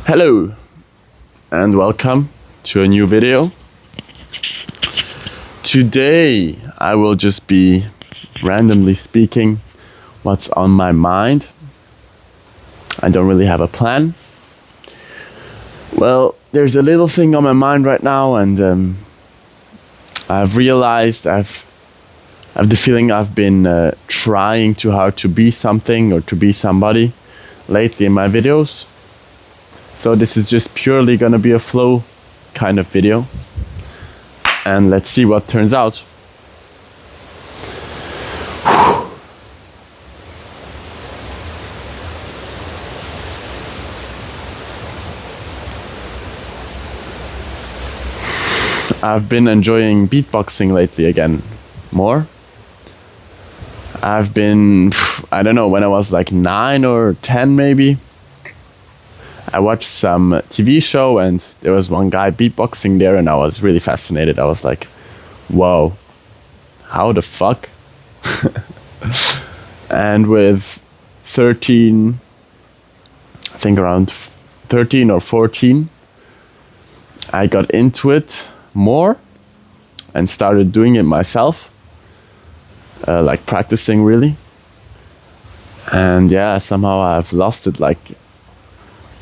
Hello and welcome to a new video. Today I will just be randomly speaking what's on my mind. I don't really have a plan. Well, there's a little thing on my mind right now, and I've realized I have the feeling I've been trying too hard to be something or to be somebody lately in my videos. So this is just purely gonna be a flow kind of video, and let's see what turns out. I've been enjoying beatboxing lately again more. I've been, I don't know, when I was like 9 or 10 maybe, I watched some TV show and there was one guy beatboxing there and I was really fascinated. I was like, whoa, how the fuck? And with 13, I think around 13 or 14, I got into it more and started doing it myself, like practicing really. And yeah, somehow I've lost it like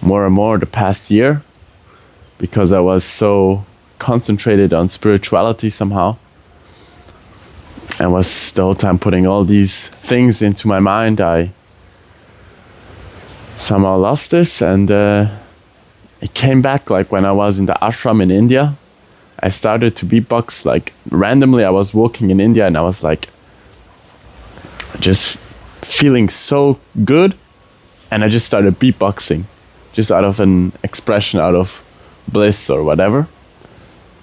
more and more the past year because I was so concentrated on spirituality somehow and was the whole time putting all these things into my mind. I somehow lost this, and it came back like when I was in the ashram in India. I started to beatbox like randomly. I was walking in India and I was like just feeling so good, and I just started beatboxing just out of an expression, out of bliss or whatever,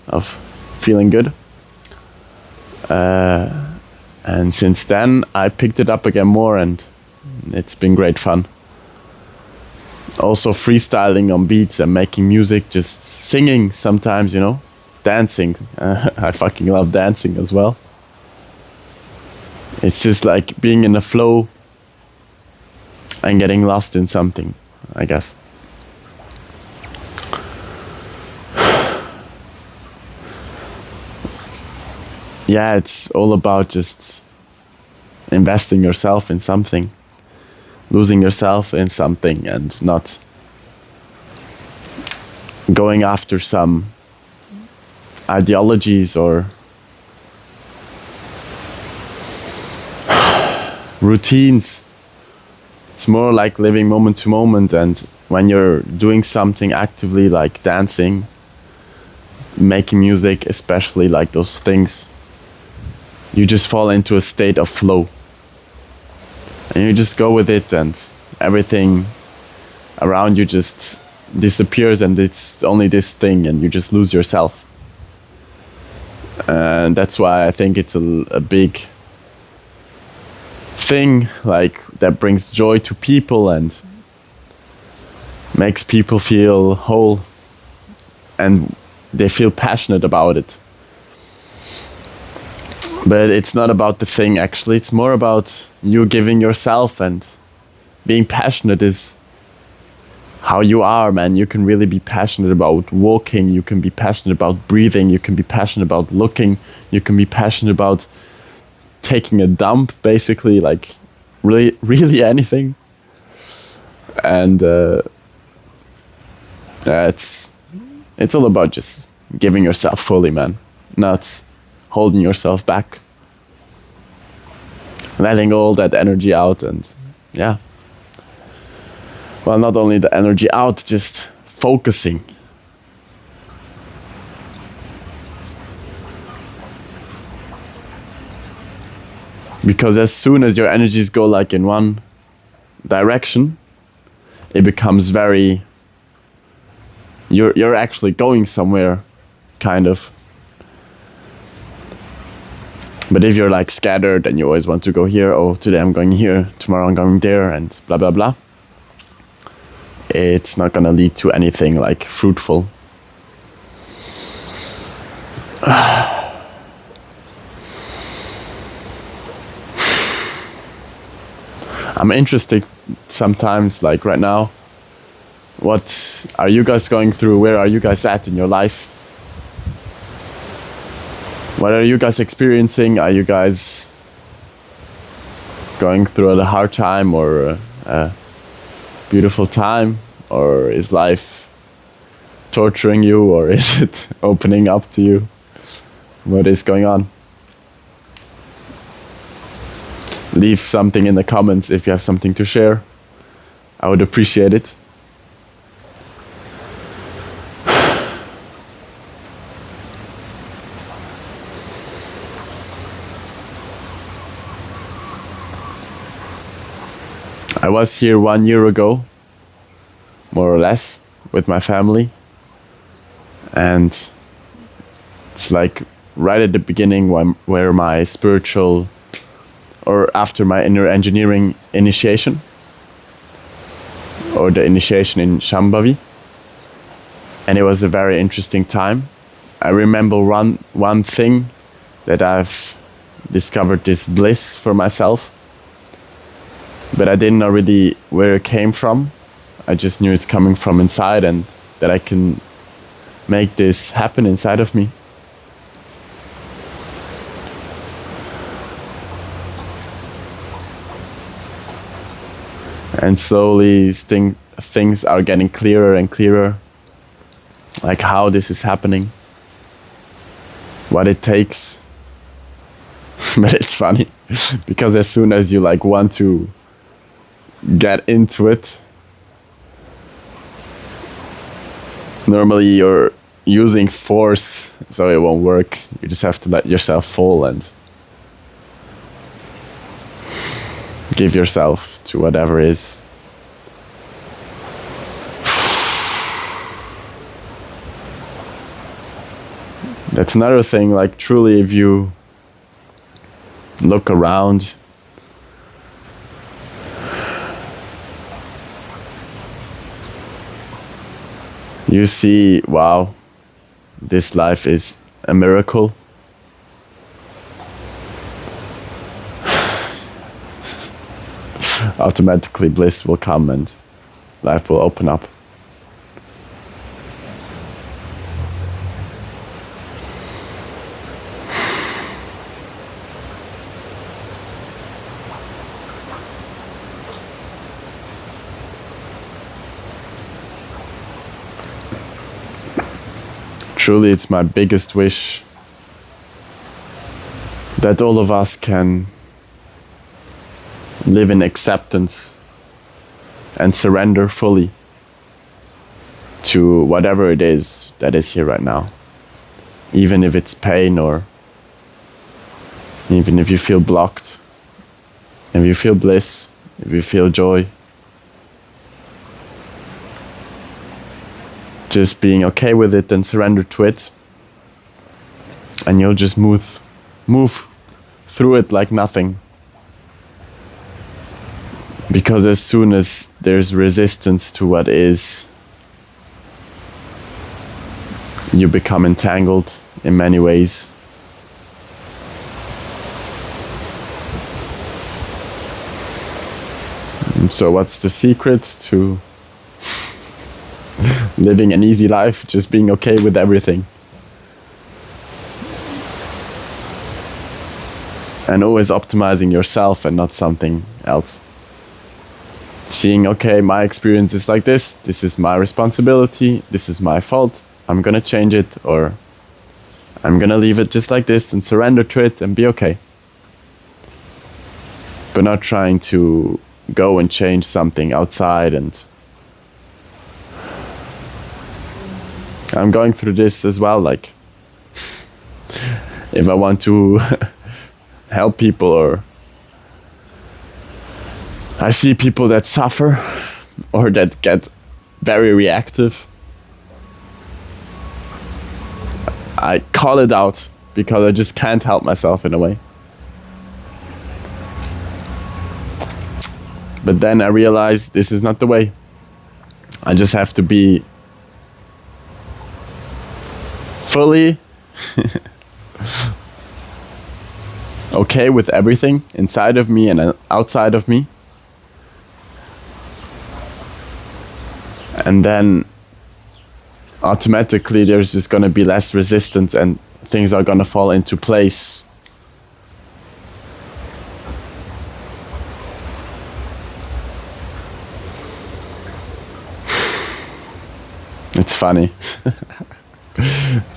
of feeling good. And since then I picked it up again more and it's been great fun. Also freestyling on beats and making music, just singing sometimes, you know, dancing. I fucking love dancing as well. It's just like being in a flow and getting lost in something, I guess. Yeah, it's all about just investing yourself in something, losing yourself in something, and not going after some ideologies or routines. It's more like living moment to moment, and when you're doing something actively like dancing, making music, especially like those things, you just fall into a state of flow and you just go with it, and everything around you just disappears and it's only this thing, and you just lose yourself. And that's why I think it's a big thing, like that brings joy to people and makes people feel whole and they feel passionate about it. But it's not about the thing, actually. It's more about you giving yourself, and being passionate is how you are, man. You can really be passionate about walking. You can be passionate about breathing. You can be passionate about looking. You can be passionate about taking a dump, basically, like really anything. And it's all about just giving yourself fully, man. Not holding yourself back, letting all that energy out, and yeah. well, not only the energy out, just focusing. Because as soon as your energies go like in one direction, it becomes very, you're actually going somewhere, kind of. But if you're like scattered and you always want to go here, oh, today I'm going here, tomorrow I'm going there, and blah, blah, blah, it's not gonna lead to anything like fruitful. I'm interested sometimes, like right now, what are you guys going through? Where are you guys at in your life? What are you guys experiencing? Are you guys going through a hard time or a beautiful time? Or is life torturing you, or is it opening up to you? What is going on? Leave something in the comments if you have something to share. I would appreciate it. I was here 1 year ago, more or less, with my family. And it's like right at the beginning where my spiritual, or after my inner engineering initiation, or the initiation in Shambhavi. And it was a very interesting time. I remember one thing, that I've discovered this bliss for myself, but I didn't know really where it came from. I just knew it's coming from inside, and that I can make this happen inside of me. And slowly things are getting clearer and clearer, like how this is happening, what it takes. But it's funny, because as soon as you like want to get into it, normally you're using force, so it won't work. You just have to let yourself fall and give yourself to whatever is. That's another thing, like truly, if you look around, you see, wow, this life is a miracle. Automatically bliss will come and life will open up. Truly, it's my biggest wish that all of us can live in acceptance and surrender fully to whatever it is that is here right now. Even if it's pain, or even if you feel blocked, if you feel bliss, if you feel joy. Just being okay with it and surrender to it, and you'll just move through it like nothing. Because as soon as there's resistance to what is, you become entangled in many ways. And so what's the secret to living an easy life? Just being okay with everything. And always optimizing yourself and not something else. Seeing, okay, my experience is like this is my responsibility, this is my fault, I'm gonna change it, or I'm gonna leave it just like this and surrender to it and be okay. But not trying to go and change something outside and I'm going through this as well. Like, if I want to help people, or I see people that suffer or that get very reactive, I call it out because I just can't help myself in a way. But then I realize this is not the way. I just have to be fully okay with everything inside of me and outside of me. And then automatically there's just going to be less resistance and things are going to fall into place. It's funny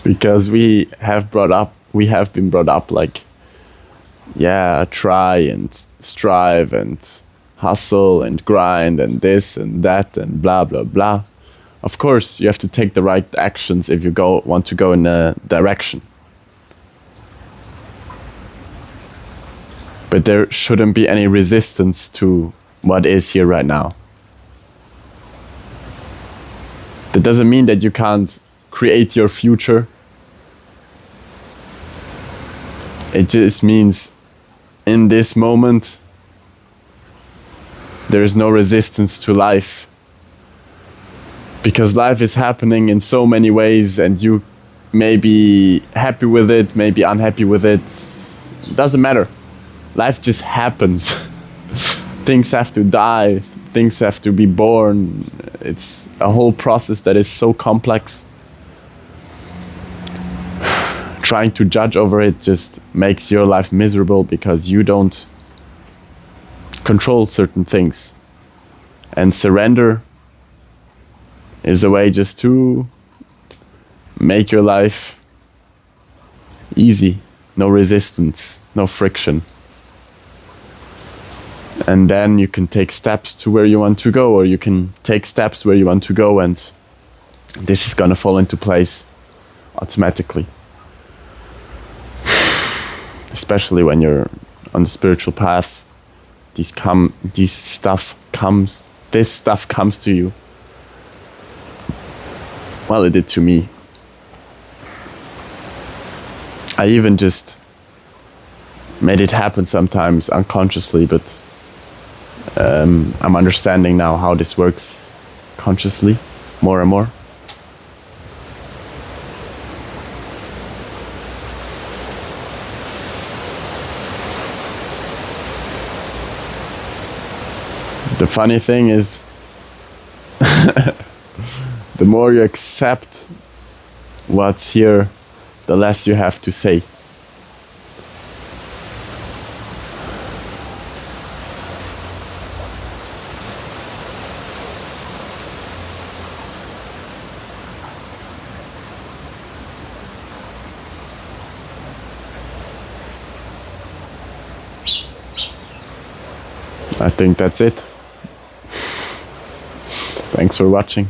because we have been brought up like, yeah, try and strive and hustle and grind and this and that and blah blah blah. Of course, you have to take the right actions if you want to go in a direction. But there shouldn't be any resistance to what is here right now. That doesn't mean that you can't create your future. It just means in this moment, there is no resistance to life. Because life is happening in so many ways and you may be happy with it, may be unhappy with it. It doesn't matter. Life just happens. Things have to die, things have to be born. It's a whole process that is so complex. Trying to judge over it just makes your life miserable because you don't control certain things. And surrender is a way just to make your life easy. No resistance, no friction. And then you can take steps to where you want to go, or you can take steps where you want to go, and this is gonna fall into place automatically. Especially when you're on the spiritual path, this stuff comes to you. Well, it did to me. I even just made it happen sometimes unconsciously, but I'm understanding now how this works consciously more and more. The funny thing is, the more you accept what's here, the less you have to say. I think that's it. Thanks for watching.